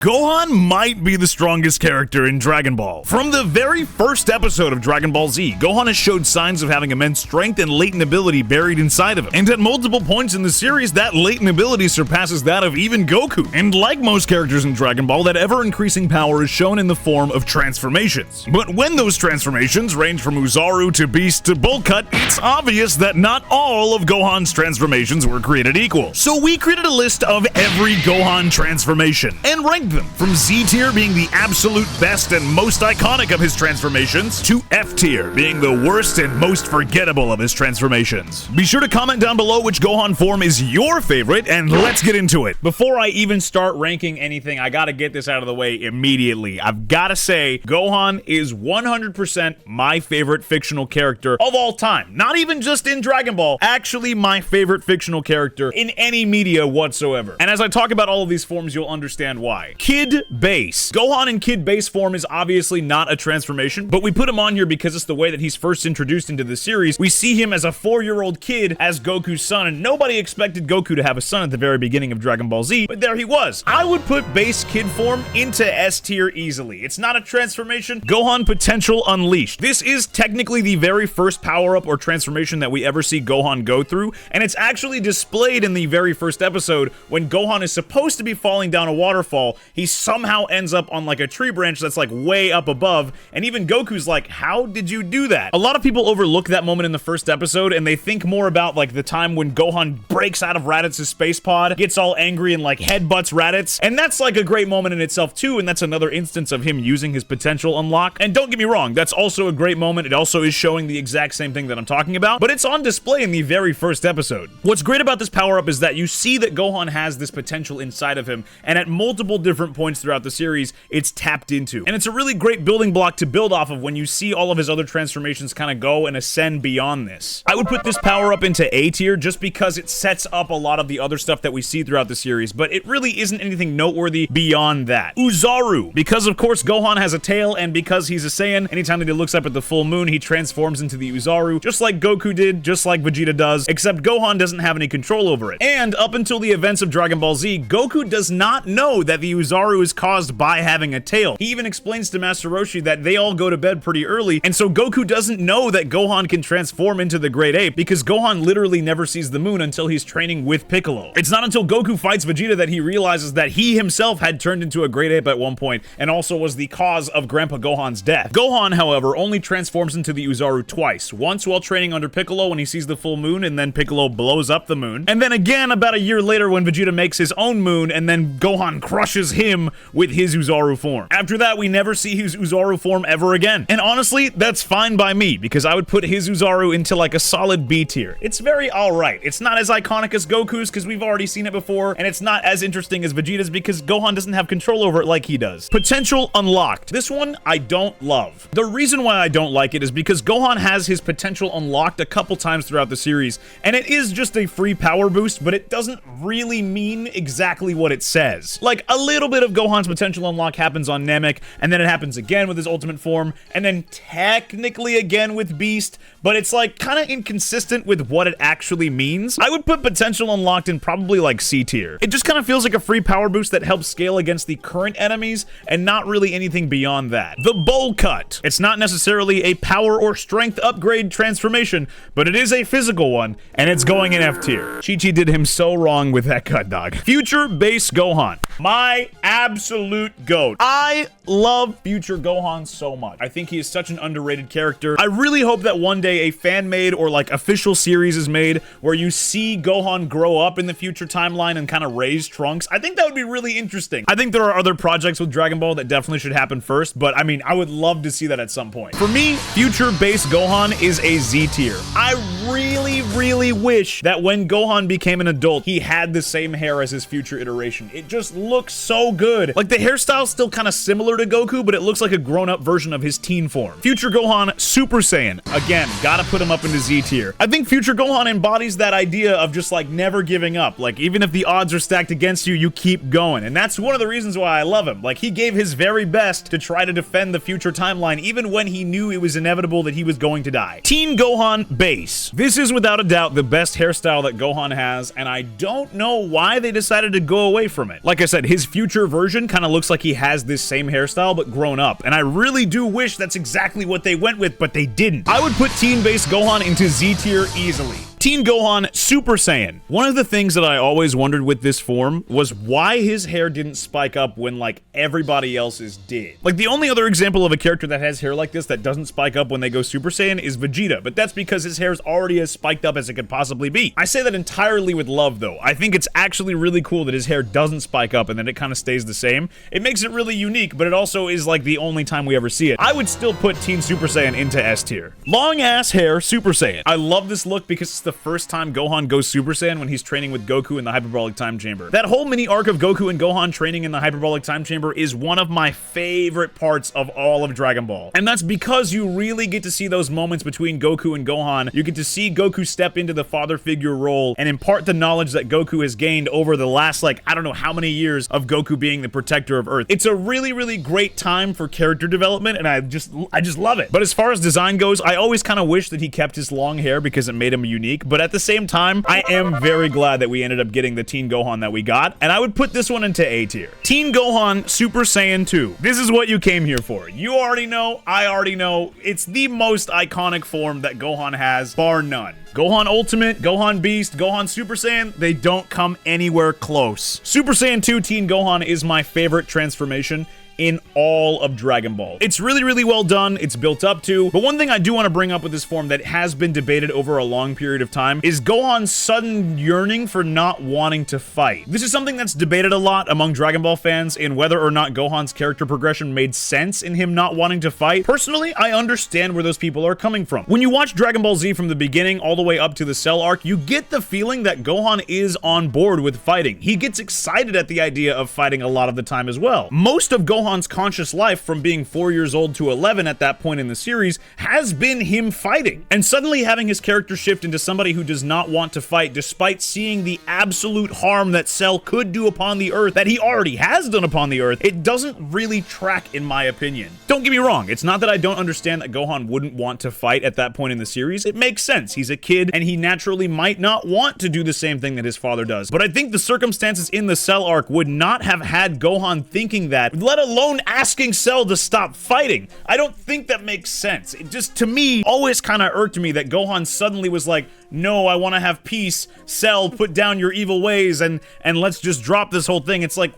Gohan might be the strongest character in Dragon Ball. From the very first episode of Dragon Ball Z, Gohan has showed signs of having immense strength and latent ability buried inside of him. And at multiple points in the series, that latent ability surpasses that of even Goku. And like most characters in Dragon Ball, that ever-increasing power is shown in the form of transformations. But when those transformations range from Uzaru to Beast to Bowl Cut, it's obvious that not all of Gohan's transformations were created equal. So we created a list of every Gohan transformation and ranked them, from Z tier being the absolute best and most iconic of his transformations, to F tier being the worst and most forgettable of his transformations. Be sure to comment down below which Gohan form is your favorite, and let's get into it. Before I even start ranking anything, I gotta get this out of the way immediately. I've gotta say, Gohan is 100% my favorite fictional character of all time. Not even just in Dragon Ball, actually my favorite fictional character in any media whatsoever. And as I talk about all of these forms, you'll understand why. Kid Base. Gohan in Kid Base form is obviously not a transformation, but we put him on here because it's the way that he's first introduced into the series. We see him as a 4-year-old kid as Goku's son, and nobody expected Goku to have a son at the very beginning of Dragon Ball Z, but there he was. I would put Base Kid form into S tier easily. It's not a transformation. Gohan Potential Unleashed. This is technically the very first power-up or transformation that we ever see Gohan go through, and it's actually displayed in the very first episode when Gohan is supposed to be falling down a waterfall. He somehow ends up on like a tree branch that's like way up above, and even Goku's like, how did you do that? A lot of people overlook that moment in the first episode, and they think more about like the time when Gohan breaks out of Raditz's space pod, gets all angry and like headbutts Raditz, and that's like a great moment in itself too, and that's another instance of him using his potential unlock. And don't get me wrong, that's also a great moment. It also is showing the exact same thing that I'm talking about, but it's on display in the very first episode. What's great about this power-up is that you see that Gohan has this potential inside of him, and at multiple different points throughout the series, it's tapped into. And it's a really great building block to build off of when you see all of his other transformations kind of go and ascend beyond this. I would put this power-up into A tier just because it sets up a lot of the other stuff that we see throughout the series, but it really isn't anything noteworthy beyond that. Uzaru, because of course Gohan has a tail, and because he's a Saiyan, anytime that he looks up at the full moon, he transforms into the Uzaru, just like Goku did, just like Vegeta does, except Gohan doesn't have any control over it. And up until the events of Dragon Ball Z, Goku does not know that the Uzaru is caused by having a tail. He even explains to Master Roshi that they all go to bed pretty early, and so Goku doesn't know that Gohan can transform into the Great Ape because Gohan literally never sees the moon until he's training with Piccolo. It's not until Goku fights Vegeta that he realizes that he himself had turned into a Great Ape at one point and also was the cause of Grandpa Gohan's death. Gohan, however, only transforms into the Uzaru twice. Once while training under Piccolo when he sees the full moon, and then Piccolo blows up the moon. And then again about a year later when Vegeta makes his own moon, and then Gohan crushes him with his Uzaru form. After that, we never see his Uzaru form ever again. And honestly, that's fine by me, because I would put his Uzaru into like a solid B tier. It's very alright. It's not as iconic as Goku's because we've already seen it before, and it's not as interesting as Vegeta's because Gohan doesn't have control over it like he does. Potential Unlocked. This one I don't love. The reason why I don't like it is because Gohan has his potential unlocked a couple times throughout the series, and it is just a free power boost, but it doesn't really mean exactly what it says. Like, a little bit of Gohan's potential unlock happens on Namek, and then it happens again with his ultimate form, and then technically again with Beast, but it's like kind of inconsistent with what it actually means. I would put potential unlocked in probably like C tier. It just kind of feels like a free power boost that helps scale against the current enemies, and not really anything beyond that. The Bowl Cut. It's not necessarily a power or strength upgrade transformation, but it is a physical one, and it's going in F tier. Chi-Chi did him so wrong with that cut, dog. Future Base Gohan. My absolute GOAT. I love Future Gohan so much. I think he is such an underrated character. I really hope that one day a fan-made or like official series is made where you see Gohan grow up in the future timeline and kind of raise Trunks. I think that would be really interesting. I think there are other projects with Dragon Ball that definitely should happen first, but I mean, I would love to see that at some point. For me, Future Base Gohan is a Z tier. I really wish that when Gohan became an adult, he had the same hair as his future iteration. It just looks so good. Like, the hairstyle's still kind of similar to Goku, but it looks like a grown-up version of his teen form. Future Gohan Super Saiyan. Again, Gotta put him up into Z tier. I think future Gohan embodies that idea of just like never giving up. Like even if the odds are stacked against you, you keep going. And that's one of the reasons why I love him. Like he gave his very best to try to defend the future timeline even when he knew it was inevitable that he was going to die. Teen Gohan base. This is without a doubt the best hairstyle that Gohan has, and I don't know why they decided to go away from it. Like I said, his future version kind of looks like he has this same hairstyle but grown up, and I really do wish that's exactly what they went with, but they didn't. I would put Teen base Gohan into Z tier easily. Teen Gohan Super Saiyan. One of the things that I always wondered with this form was why his hair didn't spike up when like everybody else's did. Like the only other example of a character that has hair like this that doesn't spike up when they go Super Saiyan is Vegeta, but that's because his hair is already as spiked up as it could possibly be. I say that entirely with love though. I think it's actually really cool that his hair doesn't spike up and then it kind of stays the same. It makes it really unique, but it also is like the only time we ever see it. I would still put Teen Super Saiyan into S tier. Long ass hair Super Saiyan. I love this look because it's the first time Gohan goes Super Saiyan when he's training with Goku in the Hyperbolic Time Chamber. That whole mini arc of Goku and Gohan training in the Hyperbolic Time Chamber is one of my favorite parts of all of Dragon Ball. And that's because you really get to see those moments between Goku and Gohan. You get to see Goku step into the father figure role and impart the knowledge that Goku has gained over the last, like, I don't know how many years of Goku being the protector of Earth. It's a really, really great time for character development, and I just love it. But as far as design goes, I always kind of wish that he kept his long hair because it made him unique, but at the same time, I am very glad that we ended up getting the Teen Gohan that we got, and I would put this one into A tier. Teen Gohan Super Saiyan 2. This is what you came here for. You already know, I already know, it's the most iconic form that Gohan has, bar none. Gohan Ultimate, Gohan Beast, Gohan Super Saiyan, they don't come anywhere close. Super Saiyan 2 Teen Gohan is my favorite transformation in all of Dragon Ball. It's really, really well done. It's built up to. But one thing I do want to bring up with this form that has been debated over a long period of time is Gohan's sudden yearning for not wanting to fight. This is something that's debated a lot among Dragon Ball fans in whether or not Gohan's character progression made sense in him not wanting to fight. Personally, I understand where those people are coming from. When you watch Dragon Ball Z from the beginning all the way up to the Cell arc, you get the feeling that Gohan is on board with fighting. He gets excited at the idea of fighting a lot of the time as well. Most of Gohan's conscious life from being 4 years old to 11 at that point in the series has been him fighting. And suddenly having his character shift into somebody who does not want to fight despite seeing the absolute harm that Cell could do upon the Earth that he already has done upon the Earth, it doesn't really track in my opinion. Don't get me wrong, it's not that I don't understand that Gohan wouldn't want to fight at that point in the series. It makes sense. He's a kid and he naturally might not want to do the same thing that his father does. But I think the circumstances in the Cell arc would not have had Gohan thinking that, let alone asking Cell to stop fighting. I don't think that makes sense. It just, to me, always kind of irked me that Gohan suddenly was like, no, I want to have peace. Cell, put down your evil ways and let's just drop this whole thing. It's like,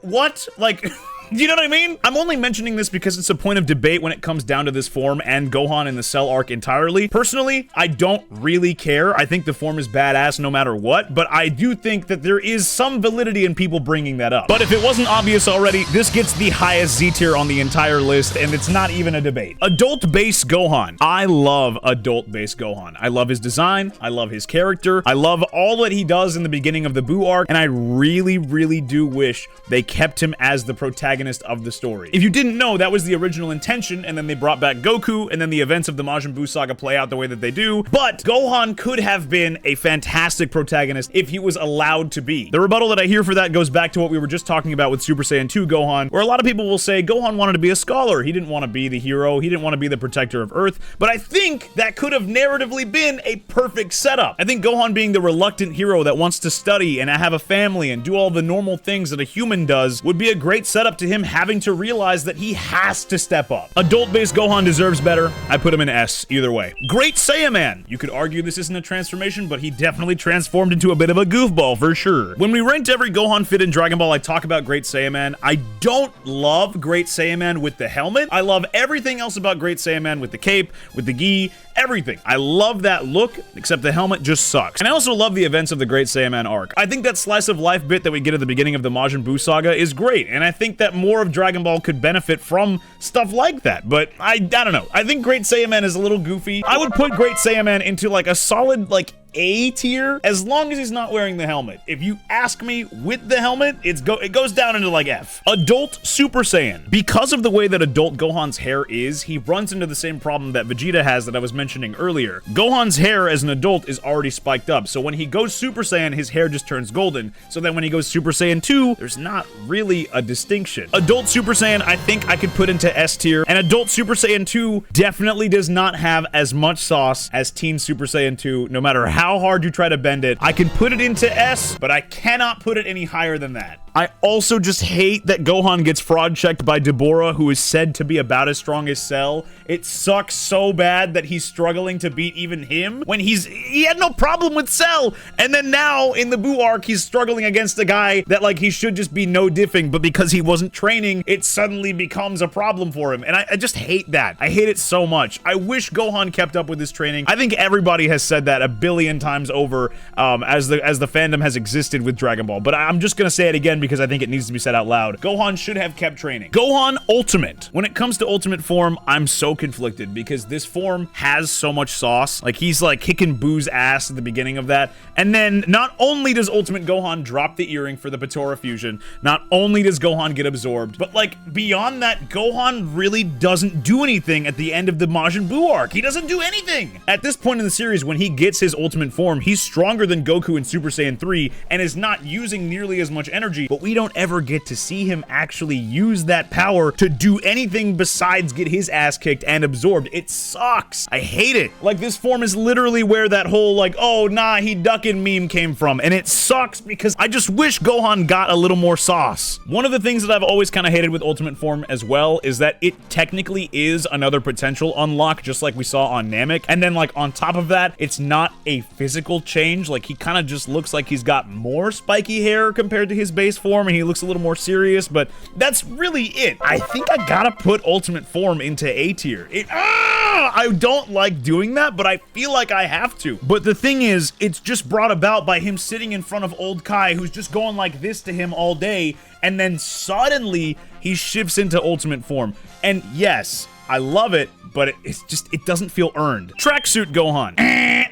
what? Like... You know what I mean? I'm only mentioning this because it's a point of debate when it comes down to this form and Gohan in the Cell arc entirely. Personally, I don't really care. I think the form is badass no matter what, but I do think that there is some validity in people bringing that up. But if it wasn't obvious already, this gets the highest Z tier on the entire list, and it's not even a debate. Adult base Gohan. I love adult base Gohan. I love his design. I love his character. I love all that he does in the beginning of the Buu arc, and I really, really do wish they kept him as the protagonist of the story. If you didn't know, that was the original intention, and then they brought back Goku, and then the events of the Majin Buu saga play out the way that they do. But Gohan could have been a fantastic protagonist if he was allowed to be. The rebuttal that I hear for that goes back to what we were just talking about with Super Saiyan 2 Gohan, where a lot of people will say Gohan wanted to be a scholar. He didn't want to be the hero. He didn't want to be the protector of Earth. But I think that could have narratively been a perfect setup. I think Gohan being the reluctant hero that wants to study and have a family and do all the normal things that a human does would be a great setup to him having to realize that he has to step up. Adult-based Gohan deserves better. I put him in S either way. Great Saiyaman. You could argue this isn't a transformation, but he definitely transformed into a bit of a goofball for sure. When we ranked every Gohan fit in Dragon Ball, I talk about Great Saiyaman. I don't love Great Saiyaman with the helmet. I love everything else about Great Saiyaman with the cape, with the gi, everything. I love that look, except the helmet just sucks. And I also love the events of the Great Saiyaman arc. I think that slice of life bit that we get at the beginning of the Majin Buu saga is great, and I think that more of Dragon Ball could benefit from stuff like that, but I don't know. I think Great Saiyaman is a little goofy. I would put Great Saiyaman into like a solid like A tier as long as he's not wearing the helmet. If you ask me with the helmet, it goes down into like F. Adult Super Saiyan. Because of the way that adult Gohan's hair is, he runs into the same problem that Vegeta has that I was mentioning earlier. Gohan's hair as an adult is already spiked up, so when he goes Super Saiyan, his hair just turns golden. So then when he goes Super Saiyan 2, there's not really a distinction. Adult Super Saiyan, I think I could put into S tier, and Adult Super Saiyan 2 definitely does not have as much sauce as Teen Super Saiyan 2, no matter how hard you try to bend it. I can put it into S, but I cannot put it any higher than that. I also just hate that Gohan gets fraud checked by Deborah, who is said to be about as strong as Cell. It sucks so bad that he's struggling to beat even him when he had no problem with Cell. And then now in the Buu arc, he's struggling against a guy that like he should just be no diffing, but because he wasn't training, it suddenly becomes a problem for him. And I just hate that. I hate it so much. I wish Gohan kept up with his training. I think everybody has said that a billion times over as the fandom has existed with Dragon Ball. But I'm just gonna say it again because I think it needs to be said out loud. Gohan should have kept training. Gohan Ultimate. When it comes to Ultimate form, I'm so conflicted because this form has so much sauce. Like he's like kicking Boo's ass at the beginning of that. And then not only does Ultimate Gohan drop the earring for the Retrora fusion, not only does Gohan get absorbed, but like beyond that, Gohan really doesn't do anything at the end of the Majin Buu arc. He doesn't do anything. At this point in the series, when he gets his ultimate form, he's stronger than Goku in Super Saiyan 3 and is not using nearly as much energy, but we don't ever get to see him actually use that power to do anything besides get his ass kicked and absorbed. It sucks. I hate it. Like this form is literally where that whole like, oh nah, he ducking meme came from, and it sucks because I just wish Gohan got a little more sauce. One of the things that I've always kind of hated with Ultimate form as well is that it technically is another potential unlock, just like we saw on Namek, and then like on top of that, it's not a physical change. Like he kind of just looks like he's got more spiky hair compared to his base form, and he looks a little more serious, but that's really it. I think I gotta put Ultimate form into A tier. I don't like doing that, but I feel like I have to. But the thing is, it's just brought about by him sitting in front of old Kai, who's just going like this to him all day, and then suddenly he shifts into Ultimate form. And yes, I love it, but it doesn't feel earned. Tracksuit Gohan.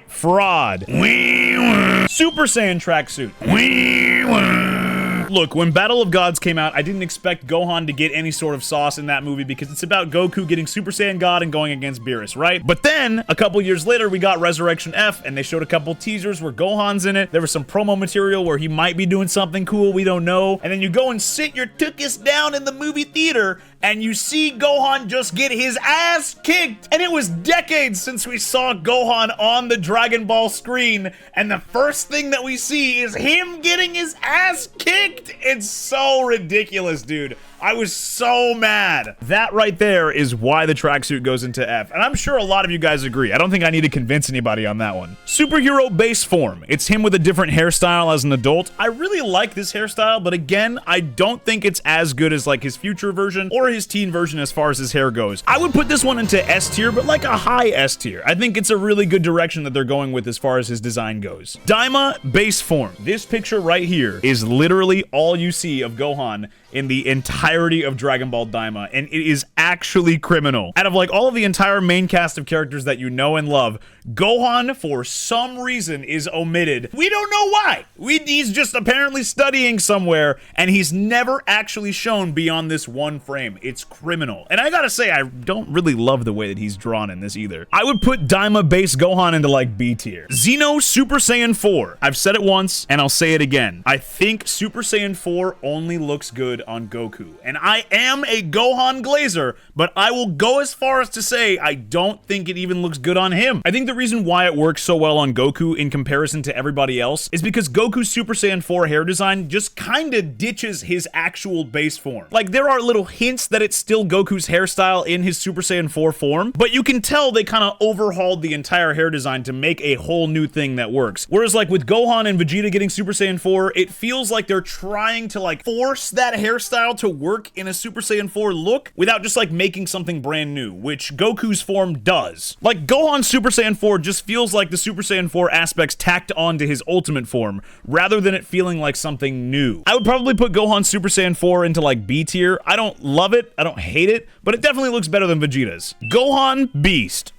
Fraud. Super Saiyan tracksuit. Look, when Battle of Gods came out, I didn't expect Gohan to get any sort of sauce in that movie because it's about Goku getting Super Saiyan God and going against Beerus, right? But then, a couple years later, we got Resurrection F, and they showed a couple teasers where Gohan's in it. There was some promo material where he might be doing something cool, we don't know. And then you go and sit your tuchus down in the movie theater, and you see Gohan just get his ass kicked. And it was decades since we saw Gohan on the Dragon Ball screen, and the first thing that we see is him getting his ass kicked. It's so ridiculous, dude. I was so mad. That right there is why the tracksuit goes into F, and I'm sure a lot of you guys agree. I don't think I need to convince anybody on that one. Superhero base form. It's him with a different hairstyle as an adult. I really like this hairstyle, but again, I don't think it's as good as like his future version or his teen version as far as his hair goes. I would put this one into S tier, but like a high S tier. I think it's a really good direction that they're going with as far as his design goes. Daima base form. This picture right here is literally all you see of Gohan in the entirety of Dragon Ball Daima, and it is actually criminal. Out of like all of the entire main cast of characters that you know and love, Gohan, for some reason, is omitted. We don't know why. He's just apparently studying somewhere, and he's never actually shown beyond this one frame. It's criminal. And I gotta say, I don't really love the way that he's drawn in this either. I would put Daima base Gohan into like B tier. Xeno Super Saiyan 4. I've said it once, and I'll say it again. I think Super Saiyan 4 only looks good on Goku. And I am a Gohan glazer, but I will go as far as to say I don't think it even looks good on him. I think the reason why it works so well on Goku in comparison to everybody else is because Goku's Super Saiyan 4 hair design just kinda ditches his actual base form. Like, there are little hints that it's still Goku's hairstyle in his Super Saiyan 4 form, but you can tell they kinda overhauled the entire hair design to make a whole new thing that works. Whereas like with Gohan and Vegeta getting Super Saiyan 4, it feels like they're trying to like force that hairstyle to work in a Super Saiyan 4 look without just like making something brand new, which Goku's form does. Like Gohan's Super Saiyan 4 just feels like the Super Saiyan 4 aspects tacked onto his ultimate form, rather than it feeling like something new. I would probably put Gohan's Super Saiyan 4 into like B tier. I don't love it, I don't hate it, but it definitely looks better than Vegeta's. Gohan Beast.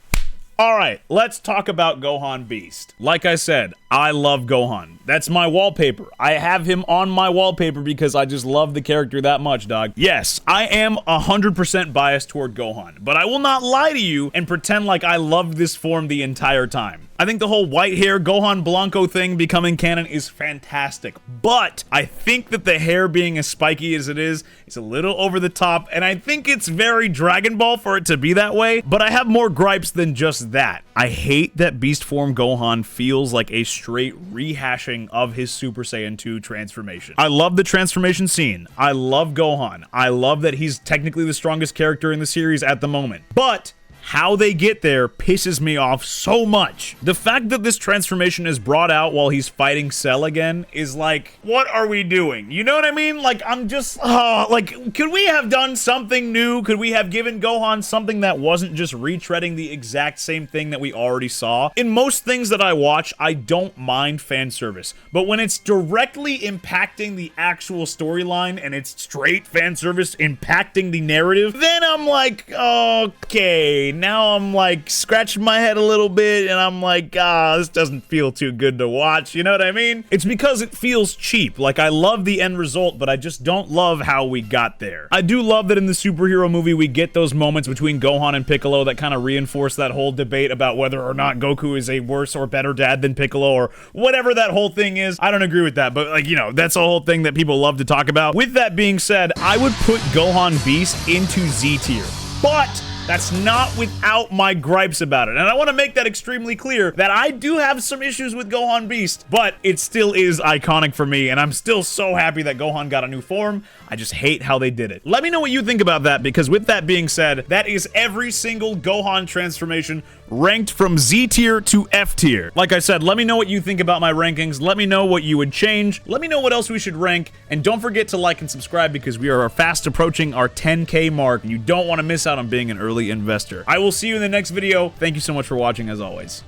All right, let's talk about Gohan Beast. Like I said, I love Gohan. That's my wallpaper. I have him on my wallpaper because I just love the character that much, dog. Yes, I am 100% biased toward Gohan, but I will not lie to you and pretend like I loved this form the entire time. I think the whole white hair Gohan Blanco thing becoming canon is fantastic, but I think that the hair being as spiky as it is a little over the top, and I think it's very Dragon Ball for it to be that way, but I have more gripes than just that. I hate that Beast form Gohan feels like a straight rehashing of his Super Saiyan 2 transformation. I love the transformation scene. I love Gohan. I love that he's technically the strongest character in the series at the moment, but how they get there pisses me off so much. The fact that this transformation is brought out while he's fighting Cell again is like, what are we doing? You know what I mean? Like, I'm just, like, could we have done something new? Could we have given Gohan something that wasn't just retreading the exact same thing that we already saw? In most things that I watch, I don't mind fan service, but when it's directly impacting the actual storyline and it's straight fan service impacting the narrative, then I'm like, okay, now I'm like scratching my head a little bit and I'm like, this doesn't feel too good to watch, you know what I mean? It's because it feels cheap. Like, I love the end result, but I just don't love how we got there. I do love that in the superhero movie we get those moments between Gohan and Piccolo that kind of reinforce that whole debate about whether or not Goku is a worse or better dad than Piccolo or whatever that whole thing is. I don't agree with that, but like, you know, that's a whole thing that people love to talk about. With that being said, I would put Gohan Beast into Z tier, but that's not without my gripes about it. And I want to make that extremely clear that I do have some issues with Gohan Beast, but it still is iconic for me, and I'm still so happy that Gohan got a new form. I just hate how they did it. Let me know what you think about that, because with that being said, that is every single Gohan transformation ranked from Z tier to F tier. Like I said, let me know what you think about my rankings. Let me know what you would change. Let me know what else we should rank. And don't forget to like and subscribe because we are fast approaching our 10K mark. And you don't want to miss out on being an early investor. I will see you in the next video. Thank you so much for watching as always.